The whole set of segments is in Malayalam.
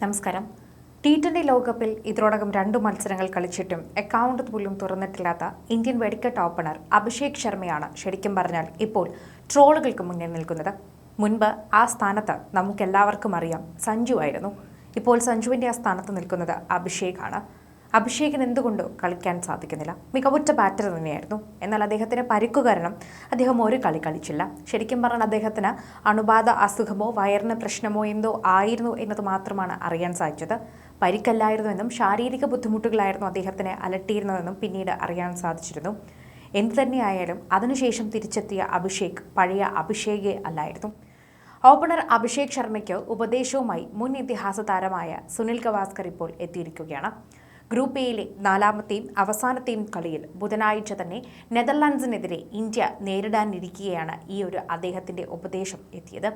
നമസ്കാരം. T20 ലോകകപ്പിൽ ഇതിനോടകം 2 മത്സരങ്ങൾ കളിച്ചിട്ടും അക്കൗണ്ട് പോലും തുറന്നിട്ടില്ലാത്ത ഇന്ത്യൻ വെടിക്കെട്ട് ഓപ്പണർ അഭിഷേക് ശർമ്മയാണ് ശരിക്കും പറഞ്ഞാൽ ഇപ്പോൾ ട്രോളുകൾക്ക് മുന്നിൽ നിൽക്കുന്നത്. മുൻപ് ആ സ്ഥാനത്ത് നമുക്കെല്ലാവർക്കും അറിയാം സഞ്ജു ആയിരുന്നു. ഇപ്പോൾ സഞ്ജുവിൻ്റെ ആ സ്ഥാനത്ത് നിൽക്കുന്നത് അഭിഷേകാണ്. അഭിഷേകിന് എന്തുകൊണ്ട് കളിക്കാൻ സാധിക്കുന്നില്ല? മികവുറ്റ ബാറ്റർ തന്നെയായിരുന്നു. എന്നാൽ അദ്ദേഹത്തിന് പരിക്കു കാരണം അദ്ദേഹം ഒരു കളി കളിച്ചില്ല. ശരിക്കും പറഞ്ഞാൽ അദ്ദേഹത്തിന് അണുബാധ അസുഖമോ വയറിന് പ്രശ്നമോ എന്തോ ആയിരുന്നു എന്നത് മാത്രമാണ് അറിയാൻ സാധിച്ചത്. പരിക്കല്ലായിരുന്നുവെന്നും ശാരീരിക ബുദ്ധിമുട്ടുകളായിരുന്നു അദ്ദേഹത്തിനെ അലട്ടിയിരുന്നതെന്നും പിന്നീട് അറിയാൻ സാധിച്ചിരുന്നു. എന്തു തന്നെയായാലും അതിനുശേഷം തിരിച്ചെത്തിയ അഭിഷേക് പഴയ അഭിഷേകേ അല്ലായിരുന്നു. ഓപ്പണർ അഭിഷേക് ശർമ്മയ്ക്ക് ഉപദേശവുമായി മുൻ ഇതിഹാസ താരമായ സുനിൽ ഗവാസ്കർ ഇപ്പോൾ എത്തിയിരിക്കുകയാണ്. ഗ്രൂപ്പ് എയിലെ 4ാമത്തെയും അവസാനത്തെയും കളിയിൽ ബുധനാഴ്ച തന്നെ നെതർലാൻഡ്സിനെതിരെ ഇന്ത്യ നേരിടാനിരിക്കുകയാണ് ഈ ഒരു അദ്ദേഹത്തിൻ്റെ ഉപദേശം എത്തിയത്.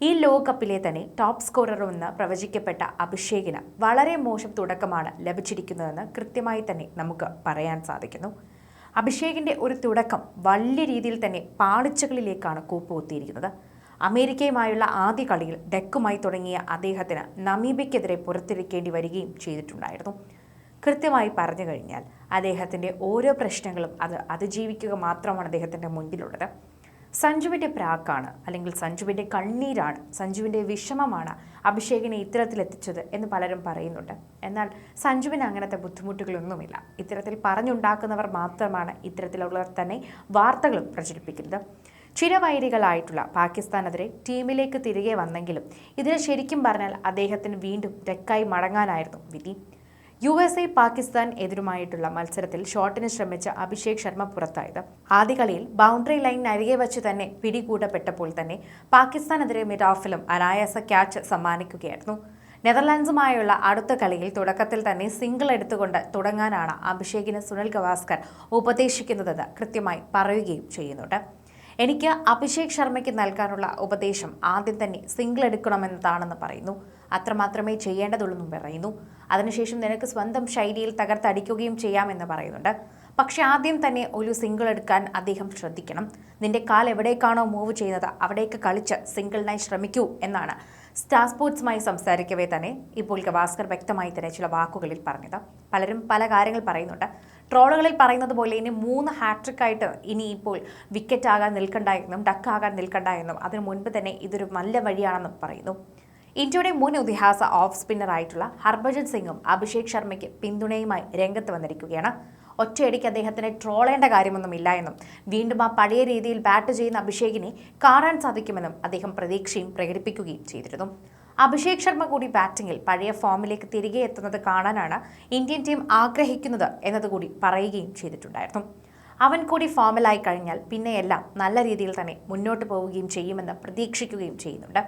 ഈ ലോകകപ്പിലെ തന്നെ ടോപ്പ് സ്കോററെന്ന് പ്രവചിക്കപ്പെട്ട അഭിഷേകിന് വളരെ മോശം തുടക്കമാണ് ലഭിച്ചിരിക്കുന്നതെന്ന് കൃത്യമായി തന്നെ നമുക്ക് പറയാൻ സാധിക്കുന്നു. അഭിഷേകിൻ്റെ ഒരു തുടക്കം വലിയ രീതിയിൽ തന്നെ പാളിച്ചകളിലേക്കാണ് കൂപ്പുകുത്തിയിരിക്കുന്നത്. അമേരിക്കയുമായുള്ള ആദ്യ കളിയിൽ ഡെക്കുമായി തുടങ്ങിയ അദ്ദേഹത്തിന് നമീബയ്ക്കെതിരെ പുറത്തിരിക്കേണ്ടി വരികയും ചെയ്തിട്ടുണ്ടായിരുന്നു. കൃത്യമായി പറഞ്ഞു കഴിഞ്ഞാൽ അദ്ദേഹത്തിൻ്റെ ഓരോ പ്രശ്നങ്ങളും അത് അതിജീവിക്കുക മാത്രമാണ് അദ്ദേഹത്തിൻ്റെ മുൻപിലുള്ളത്. സഞ്ജുവിൻ്റെ പ്രാക്കാണ്, അല്ലെങ്കിൽ സഞ്ജുവിൻ്റെ കണ്ണീരാണ്, സഞ്ജുവിൻ്റെ വിഷമമാണ് അഭിഷേകിനെ ഇത്തരത്തിലെത്തിച്ചത് എന്ന് പലരും പറയുന്നുണ്ട്. എന്നാൽ സഞ്ജുവിന് അങ്ങനത്തെ ബുദ്ധിമുട്ടുകളൊന്നുമില്ല. ഇത്തരത്തിൽ പറഞ്ഞുണ്ടാക്കുന്നവർ മാത്രമാണ് ഇത്തരത്തിലുള്ളവർ തന്നെ വാർത്തകളും പ്രചരിപ്പിക്കുന്നത്. ചിരവൈരികളായിട്ടുള്ള പാകിസ്ഥാനെതിരെ ടീമിലേക്ക് തിരികെ വന്നെങ്കിലും ഇതിൽ ശരിക്കും പറഞ്ഞാൽ അദ്ദേഹത്തിന് വീണ്ടും ഡെക്കായി മടങ്ങാനായിരുന്നു വിധി. USA പാകിസ്ഥാൻ എതിരുമായിട്ടുള്ള മത്സരത്തിൽ ഷോട്ടിന് ശ്രമിച്ച അഭിഷേക് ശർമ്മ പുറത്തായത്. ആദ്യ കളിയിൽ ബൗണ്ടറി ലൈൻ അരികെ വെച്ച് തന്നെ പിടികൂടപ്പെട്ടപ്പോൾ തന്നെ പാകിസ്ഥാനെതിരെ മിഡ് ഓഫിലും അനായാസ ക്യാച്ച് സമ്മാനിക്കുകയായിരുന്നു. നെതർലാൻഡ്സുമായുള്ള അടുത്ത കളിയിൽ തുടക്കത്തിൽ തന്നെ സിംഗിൾ എടുത്തുകൊണ്ട് തുടങ്ങാനാണ് അഭിഷേകിന് സുനിൽ ഗവാസ്കർ ഉപദേശിക്കുന്നതെന്ന് കൃത്യമായി പറയുകയും ചെയ്യുന്നുണ്ട്. എനിക്ക് അഭിഷേക് ശർമ്മയ്ക്ക് നൽകാനുള്ള ഉപദേശം ആദ്യം തന്നെ സിംഗിൾ എടുക്കണമെന്നതാണെന്ന് പറയുന്നു. അത്രമാത്രമേ ചെയ്യേണ്ടതുള്ളൂ പറയുന്നു. അതിനുശേഷം നിനക്ക് സ്വന്തം ശൈലിയിൽ തകർത്തടിക്കുകയും ചെയ്യാമെന്ന് പറയുന്നുണ്ട്. പക്ഷെ ആദ്യം തന്നെ ഒരു സിംഗിൾ എടുക്കാൻ അദ്ദേഹം ശ്രദ്ധിക്കണം. നിന്റെ കാൽ എവിടേക്കാണോ മൂവ് ചെയ്യുന്നത് അവിടേക്ക് കളിച്ച് സിംഗിളിനായി ശ്രമിക്കൂ എന്നാണ് സ്റ്റാർ സ്പോർട്സുമായി സംസാരിക്കവേ തന്നെ ഇപ്പോൾ ഗവാസ്കർ വ്യക്തമായി തന്നെ ചില വാക്കുകളിൽ പറഞ്ഞത്. പലരും പല കാര്യങ്ങൾ പറയുന്നുണ്ട്. ട്രോളുകളിൽ പറയുന്നത് പോലെ ഇനി 3 ഹാട്രിക്കായിട്ട് ഇനി ഇപ്പോൾ വിക്കറ്റ് ആകാൻ നിൽക്കണ്ട എന്നും ഡക്കാകാൻ നിൽക്കണ്ട എന്നും അതിനു മുൻപ് തന്നെ ഇതൊരു നല്ല വഴിയാണെന്നും പറയുന്നു. ഇന്ത്യയുടെ മുൻ ഇതിഹാസ ഓഫ് സ്പിന്നറായിട്ടുള്ള ഹർഭജൻ സിംഗും അഭിഷേക് ശർമ്മയ്ക്ക് പിന്തുണയുമായി രംഗത്ത് വന്നിരിക്കുകയാണ്. ഒറ്റയടിക്ക് അദ്ദേഹത്തിന് ട്രോളേണ്ട കാര്യമൊന്നുമില്ല എന്നും വീണ്ടും ആ പഴയ രീതിയിൽ ബാറ്റ് ചെയ്യുന്ന അഭിഷേകിനെ കാണാൻ സാധിക്കുമെന്നും അദ്ദേഹം പ്രതീക്ഷയും പ്രകടിപ്പിക്കുകയും ചെയ്തിരുന്നു. അഭിഷേക് ശർമ്മ കൂടി ബാറ്റിംഗിൽ പഴയ ഫോമിലേക്ക് തിരികെ എത്തുന്നത് കാണാനാണ് ഇന്ത്യൻ ടീം ആഗ്രഹിക്കുന്നത് എന്നതുകൂടി പറയുകയും ചെയ്തിട്ടുണ്ടായിരുന്നു. അവൻ കൂടി ഫോമിലായി കഴിഞ്ഞാൽ പിന്നെയെല്ലാം നല്ല രീതിയിൽ തന്നെ മുന്നോട്ട് പോവുകയും ചെയ്യുമെന്ന് പ്രതീക്ഷിക്കുകയും ചെയ്യുന്നുണ്ട്.